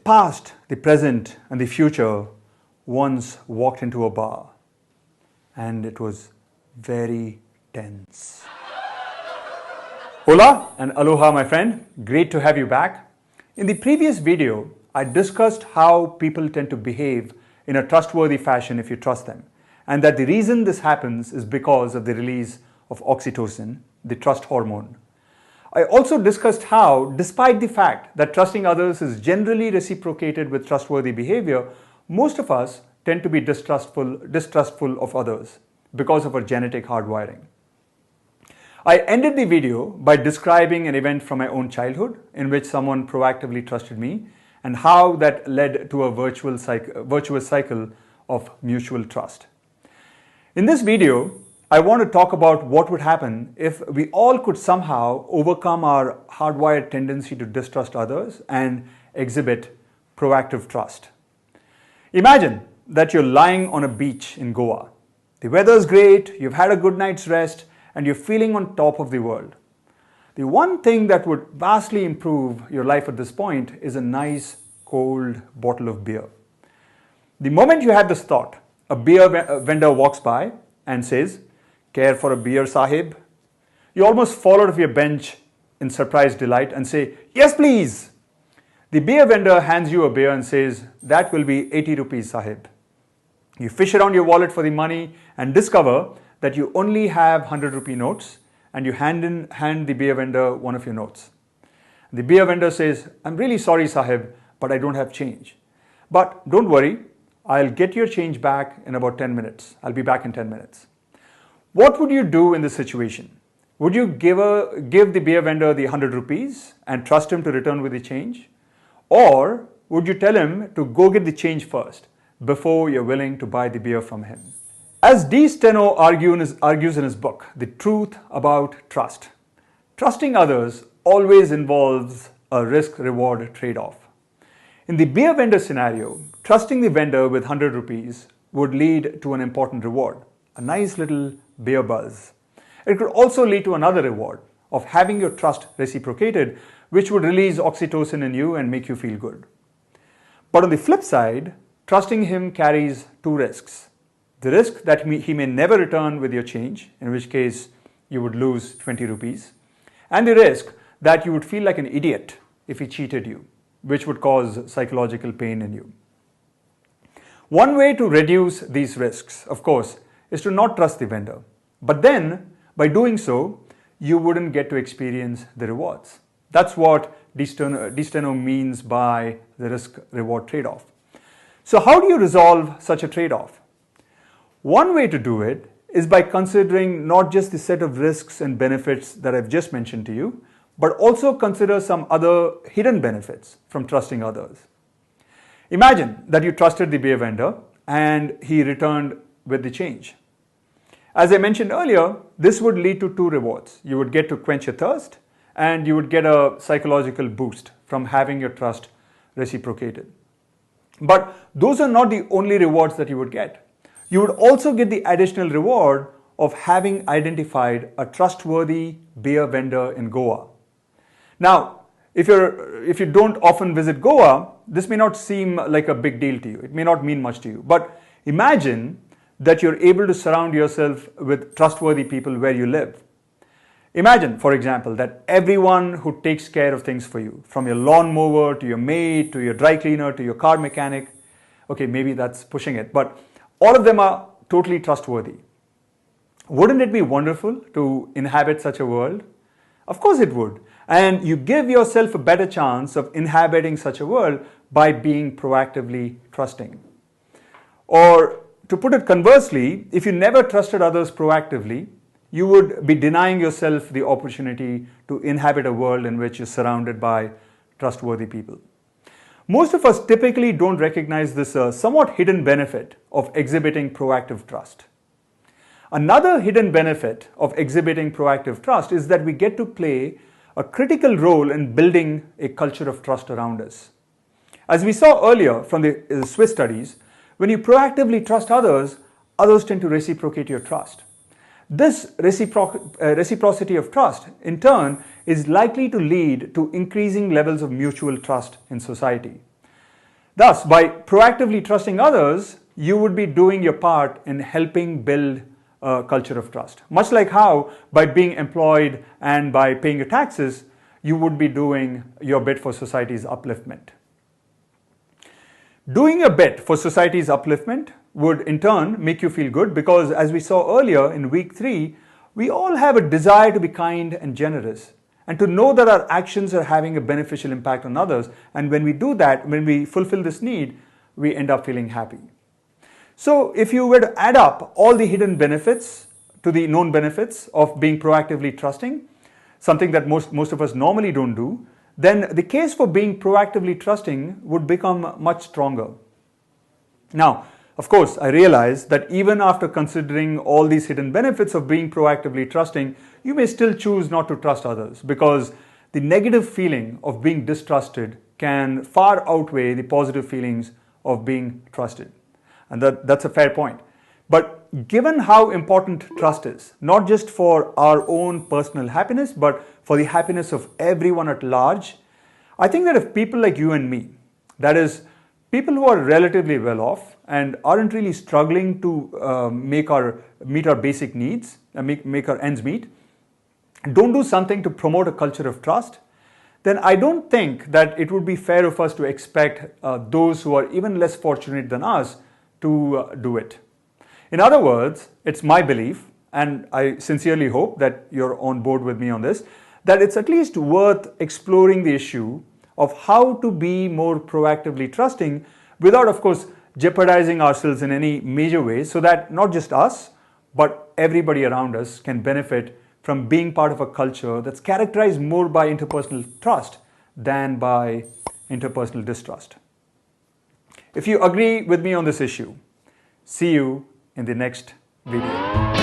past, the present, and the future once walked into a bar, and it was very tense. Hola and aloha, my friend. Great to have you back. In the previous video, I discussed how people tend to behave in a trustworthy fashion if you trust them, and that the reason this happens is because of the release of oxytocin, the trust hormone. I also discussed how, despite the fact that trusting others is generally reciprocated with trustworthy behavior, most of us tend to be distrustful of others because of our genetic hardwiring. I ended the video by describing an event from my own childhood in which someone proactively trusted me and how that led to a virtuous cycle of mutual trust. In this video, I want to talk about what would happen if we all could somehow overcome our hardwired tendency to distrust others and exhibit proactive trust. Imagine that you're lying on a beach in Goa. The weather's great, you've had a good night's rest, and you're feeling on top of the world. The one thing that would vastly improve your life at this point is a nice cold bottle of beer. The moment you have this thought, a beer vendor walks by and says, "Care for a beer, Sahib?" You almost fall out of your bench in surprised delight and say, "Yes, please." The beer vendor hands you a beer and says, "That will be 80 rupees, Sahib." You fish around your wallet for the money and discover that you only have 100 rupee notes, and you hand the beer vendor one of your notes. The beer vendor says, "I'm really sorry, Sahib, but I don't have change. But don't worry, I'll get your change back in about 10 minutes. I'll be back in 10 minutes. What would you do in this situation? Would you give the beer vendor the 100 rupees and trust him to return with the change? Or would you tell him to go get the change first before you're willing to buy the beer from him? As D. Steno argues in his book, The Truth About Trust, trusting others always involves a risk-reward trade-off. In the beer vendor scenario, trusting the vendor with 100 rupees would lead to an important reward, a nice little beer buzz. It could also lead to another reward of having your trust reciprocated, which would release oxytocin in you and make you feel good. But on the flip side, trusting him carries two risks. The risk that he may never return with your change, in which case you would lose 20 rupees, and the risk that you would feel like an idiot if he cheated you, which would cause psychological pain in you. One way to reduce these risks, of course, is to not trust the vendor. But then, by doing so, you wouldn't get to experience the rewards. That's what D. Steno means by the risk-reward trade-off. So how do you resolve such a trade-off? One way to do it is by considering not just the set of risks and benefits that I've just mentioned to you, but also consider some other hidden benefits from trusting others. Imagine that you trusted the beer vendor and he returned with the change. As I mentioned earlier, this would lead to two rewards. You would get to quench your thirst, and you would get a psychological boost from having your trust reciprocated. But those are not the only rewards that you would get. You would also get the additional reward of having identified a trustworthy beer vendor in Goa. Now, if you don't often visit Goa, this may not seem like a big deal to you. It may not mean much to you. But imagine that you're able to surround yourself with trustworthy people where you live. Imagine, for example, that everyone who takes care of things for you, from your lawnmower to your maid to your dry cleaner to your car mechanic, okay, maybe that's pushing it, but all of them are totally trustworthy. Wouldn't it be wonderful to inhabit such a world? Of course it would. And you give yourself a better chance of inhabiting such a world by being proactively trusting. Or to put it conversely, if you never trusted others proactively, you would be denying yourself the opportunity to inhabit a world in which you're surrounded by trustworthy people. Most of us typically don't recognize this somewhat hidden benefit of exhibiting proactive trust. Another hidden benefit of exhibiting proactive trust is that we get to play a critical role in building a culture of trust around us. As we saw earlier from the Swiss studies, when you proactively trust others, others tend to reciprocate your trust. This reciprocity of trust, in turn, is likely to lead to increasing levels of mutual trust in society. Thus, by proactively trusting others, you would be doing your part in helping build a culture of trust. Much like how, by being employed and by paying your taxes, you would be doing your bit for society's upliftment. Doing a bit for society's upliftment would in turn make you feel good because, as we saw earlier in week 3, we all have a desire to be kind and generous and to know that our actions are having a beneficial impact on others. And when we do that, when we fulfill this need, we end up feeling happy. So if you were to add up all the hidden benefits to the known benefits of being proactively trusting, something that most of us normally don't do, then the case for being proactively trusting would become much stronger. Now, of course, I realize that even after considering all these hidden benefits of being proactively trusting, you may still choose not to trust others because the negative feeling of being distrusted can far outweigh the positive feelings of being trusted. And that's a fair point. But given how important trust is, not just for our own personal happiness, but for the happiness of everyone at large, I think that if people like you and me, that is, people who are relatively well off and aren't really struggling to meet our basic needs, make our ends meet, don't do something to promote a culture of trust, then I don't think that it would be fair of us to expect those who are even less fortunate than us to do it. In other words, it's my belief, and I sincerely hope that you're on board with me on this, that it's at least worth exploring the issue of how to be more proactively trusting without, of course, jeopardizing ourselves in any major way, so that not just us, but everybody around us can benefit from being part of a culture that's characterized more by interpersonal trust than by interpersonal distrust. If you agree with me on this issue, see you in the next video.